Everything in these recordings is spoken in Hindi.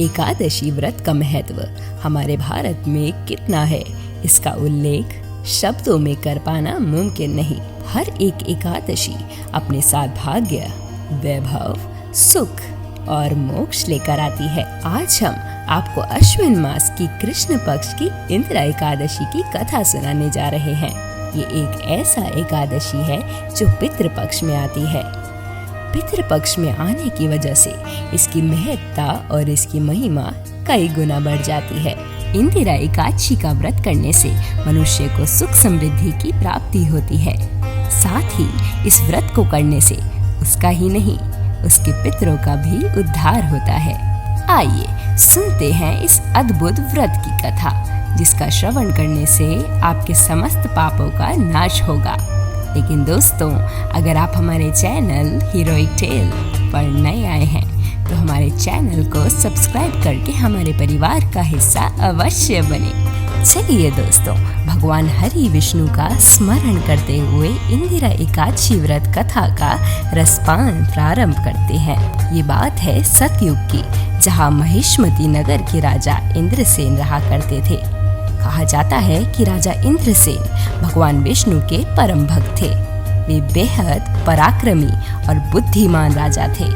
एकादशी व्रत का महत्व हमारे भारत में कितना है, इसका उल्लेख शब्दों में कर पाना मुमकिन नहीं। हर एक एकादशी अपने साथ भाग्य, वैभव, सुख और मोक्ष लेकर आती है। आज हम आपको अश्विन मास की कृष्ण पक्ष की इंदिरा एकादशी की कथा सुनाने जा रहे हैं। ये एक ऐसा एकादशी है जो पितृपक्ष में आती है। पितृपक्ष में आने की वजह से इसकी महत्ता और इसकी महिमा कई गुना बढ़ जाती है। इंदिरा एकादशी का व्रत करने से मनुष्य को सुख समृद्धि की प्राप्ति होती है। साथ ही इस व्रत को करने से उसका ही नहीं, उसके पितरों का भी उद्धार होता है। आइए सुनते हैं इस अद्भुत व्रत की कथा, जिसका श्रवण करने से आपके समस्त पापों का नाश होगा। लेकिन दोस्तों, अगर आप हमारे चैनल हीरोइक टेल पर नए आए हैं तो हमारे चैनल को सब्सक्राइब करके हमारे परिवार का हिस्सा अवश्य बने। चलिए दोस्तों, भगवान हरि विष्णु का स्मरण करते हुए इंदिरा एकादशी व्रत कथा का रसपान प्रारंभ करते हैं। ये बात है सतयुग की, जहाँ महिष्मती नगर के राजा इंद्रसेन रहा करते थे। कहा जाता है कि राजा इंद्रसेन भगवान विष्णु के परम भक्त थे। वे बेहद पराक्रमी और बुद्धिमान राजा थे।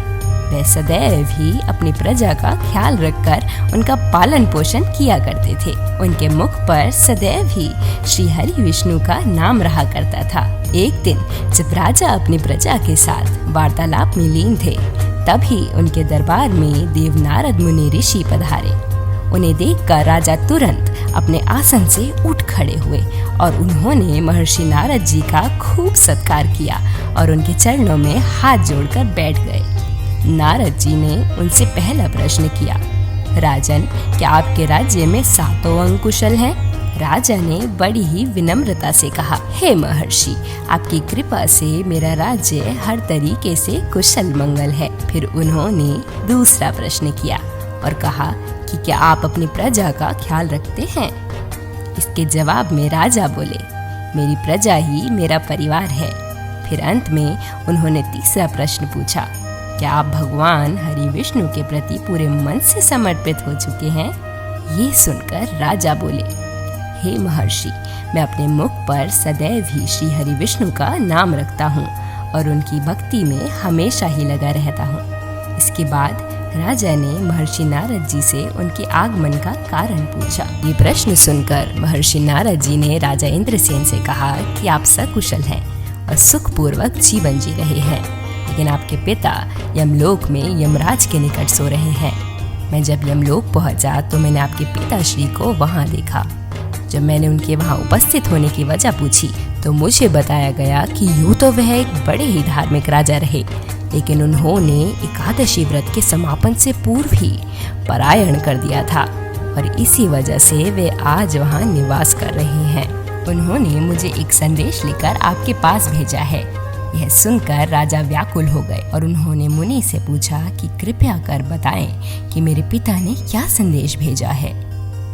वे सदैव ही अपनी प्रजा का ख्याल रखकर उनका पालन पोषण किया करते थे। उनके मुख पर सदैव ही श्री हरि विष्णु का नाम रहा करता था। एक दिन जब राजा अपनी प्रजा के साथ वार्तालाप में लीन थे, तभी उनके दरबार में देव नारद मुनि ऋषि पधारे। उन्हें देखकर राजा तुरंत अपने आसन से उठ खड़े हुए और उन्होंने महर्षि नारद जी का खूब सत्कार किया और उनके चरणों में हाथ जोड़कर बैठ गए। नारद जी ने उनसे पहला प्रश्न किया, राजन, क्या आपके राज्य में सातों अंग कुशल हैं? राजा ने बड़ी ही विनम्रता से कहा, हे महर्षि, आपकी कृपा से मेरा राज्य हर तरीके से कुशल मंगल है। फिर उन्होंने दूसरा प्रश्न किया और कहा कि क्या आप अपनी प्रजा का ख्याल रखते हैं? इसके जवाब में राजा बोले, मेरी प्रजा ही मेरा परिवार है। फिर अंत में उन्होंने तीसरा प्रश्न पूछा, क्या आप भगवान हरि विष्णु के प्रति पूरे मन से समर्पित हो चुके हैं? ये सुनकर राजा बोले, हे महर्षि, मैं अपने मुख पर सदैव ही श्री हरि विष्णु का नाम रखता हूँ और उनकी भक्ति में हमेशा ही लगा रहता हूँ। इसके बाद राजा ने महर्षि नारद जी से उनके आगमन का कारण पूछा। ये प्रश्न सुनकर महर्षि नारद जी ने राजा इंद्रसेन से कहा कि आप सकुशल हैं और सुखपूर्वक जीवन जी रहे हैं, लेकिन आपके पिता यमलोक में यमराज के निकट सो रहे हैं। मैं जब यमलोक पहुंचा तो मैंने आपके पिताश्री को वहां देखा। जब मैंने उनके वहां उपस्थित होने की वजह पूछी तो मुझे बताया गया कि यूँ तो वह एक बड़े ही धार्मिक राजा रहे, लेकिन उन्होंने एकादशी व्रत के समापन से पूर्व ही पलायन कर दिया था और इसी वजह से वे आज वहां निवास कर रहे हैं। उन्होंने मुझे एक संदेश लेकर आपके पास भेजा है। यह सुनकर राजा व्याकुल हो गए और उन्होंने मुनि से पूछा कि कृपया कर बताएं कि मेरे पिता ने क्या संदेश भेजा है।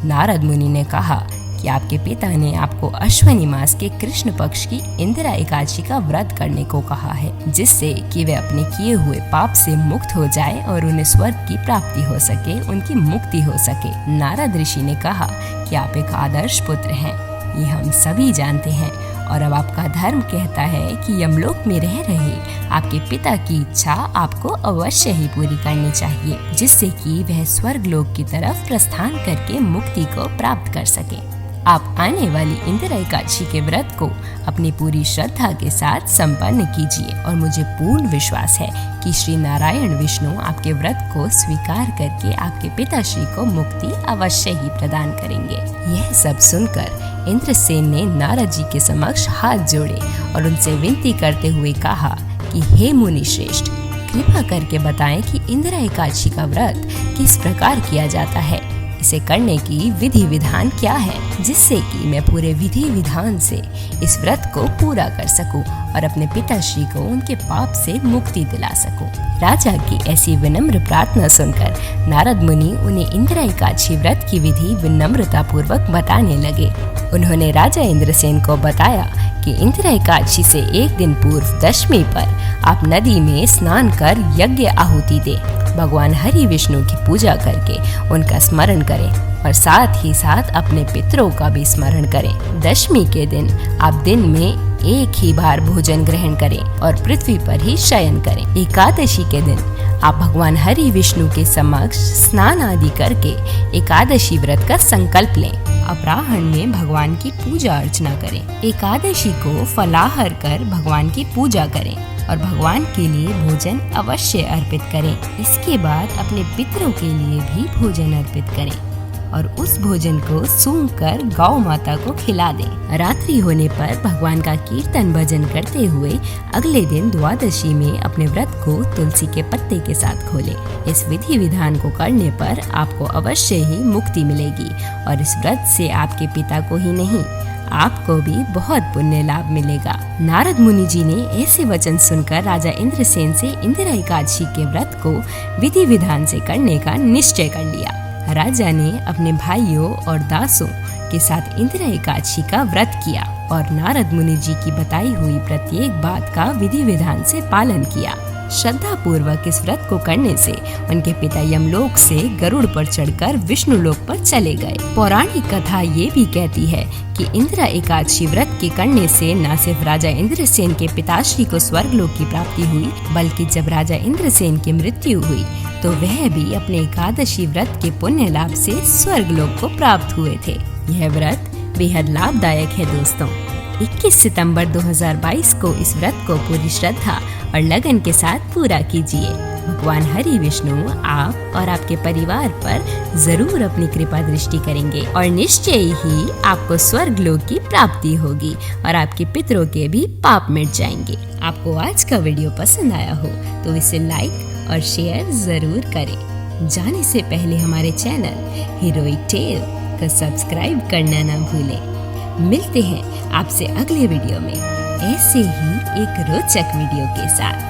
नारद मुनि ने कहा कि आपके पिता ने आपको अश्विनी मास के कृष्ण पक्ष की इंदिरा एकादशी का व्रत करने को कहा है, जिससे कि वे अपने किए हुए पाप से मुक्त हो जाए और उन्हें स्वर्ग की प्राप्ति हो सके, उनकी मुक्ति हो सके। नारद ऋषि ने कहा कि आप एक आदर्श पुत्र हैं, ये हम सभी जानते हैं, और अब आपका धर्म कहता है कि यमलोक में रह रहे आपके पिता की इच्छा आपको अवश्य ही पूरी करनी चाहिए, जिससे कि वह स्वर्ग लोक की तरफ प्रस्थान करके मुक्ति को प्राप्त कर सके। आप आने वाली इंदिरा एकादशी के व्रत को अपनी पूरी श्रद्धा के साथ संपन्न कीजिए और मुझे पूर्ण विश्वास है कि श्री नारायण विष्णु आपके व्रत को स्वीकार करके आपके पिताश्री को मुक्ति अवश्य ही प्रदान करेंगे। यह सब सुनकर इंद्रसेन ने नारद जी के समक्ष हाथ जोड़े और उनसे विनती करते हुए कहा कि हे मुनि श्रेष्ठ, कृपा करके बताएं कि इंदिरा एकादशी का व्रत किस प्रकार किया जाता है, इसे करने की विधि विधान क्या है, जिससे कि मैं पूरे विधि विधान से इस व्रत को पूरा कर सकूं और अपने पिताश्री को उनके पाप से मुक्ति दिला सकूं। राजा की ऐसी विनम्र प्रार्थना सुनकर नारद मुनि उन्हें इंदिरा एकादशी व्रत की विधि विनम्रता पूर्वक बताने लगे। उन्होंने राजा इंद्रसेन को बताया कि इंदिरा एकादशी से एक दिन पूर्व दशमी पर आप नदी में स्नान कर यज्ञ आहुति दें भगवान हरि विष्णु की पूजा करके उनका स्मरण करें और साथ ही साथ अपने पितरों का भी स्मरण करें। दशमी के दिन आप दिन में एक ही बार भोजन ग्रहण करें और पृथ्वी पर ही शयन करें। एकादशी के दिन आप भगवान हरि विष्णु के समक्ष स्नान आदि करके एकादशी व्रत का संकल्प लें। अपराह्न में भगवान की पूजा अर्चना करें। एकादशी को फलाहार कर भगवान की पूजा करें और भगवान के लिए भोजन अवश्य अर्पित करें। इसके बाद अपने पितरों के लिए भी भोजन अर्पित करें और उस भोजन को सूंघ कर गौ माता को खिला दें। रात्रि होने पर भगवान का कीर्तन भजन करते हुए अगले दिन द्वादशी में अपने व्रत को तुलसी के पत्ते के साथ खोलें। इस विधि विधान को करने पर आपको अवश्य ही मुक्ति मिलेगी और इस व्रत से आपके पिता को ही नहीं, आपको भी बहुत पुण्य लाभ मिलेगा। नारद मुनि जी ने ऐसे वचन सुनकर राजा इंद्रसेन से इंदिरा एकादशी के व्रत को विधि विधान से करने का निश्चय कर लिया। राजा ने अपने भाइयों और दासों के साथ इंदिरा एकादशी का व्रत किया और नारद मुनि जी की बताई हुई प्रत्येक बात का विधि विधान से पालन किया। श्रद्धा पूर्वक इस व्रत को करने से उनके पिता यमलोक से गरुड़ पर चढ़कर विष्णु लोक पर चले गए। पौराणिक कथा ये भी कहती है कि इंदिरा एकादशी व्रत के करने से न सिर्फ राजा इंद्रसेन के पिताश्री को स्वर्गलोक की प्राप्ति हुई, बल्कि जब राजा इंद्रसेन की मृत्यु हुई तो वह भी अपने एकादशी व्रत के पुण्य लाभ से स्वर्गलोक को प्राप्त हुए थे। यह व्रत बेहद लाभदायक है दोस्तों। 21 सितंबर 2022 को इस व्रत को पूरी श्रद्धा और लगन के साथ पूरा कीजिए। भगवान हरि विष्णु आप और आपके परिवार पर जरूर अपनी कृपा दृष्टि करेंगे और निश्चय ही आपको स्वर्गलोक की प्राप्ति होगी और आपके पितरों के भी पाप मिट जाएंगे। आपको आज का वीडियो पसंद आया हो तो इसे लाइक और शेयर जरूर करें। जाने से पहले हमारे चैनल हीरोइक टेल को सब्सक्राइब करना ना भूलें। मिलते हैं आपसे अगले वीडियो में ऐसे ही एक रोचक वीडियो के साथ।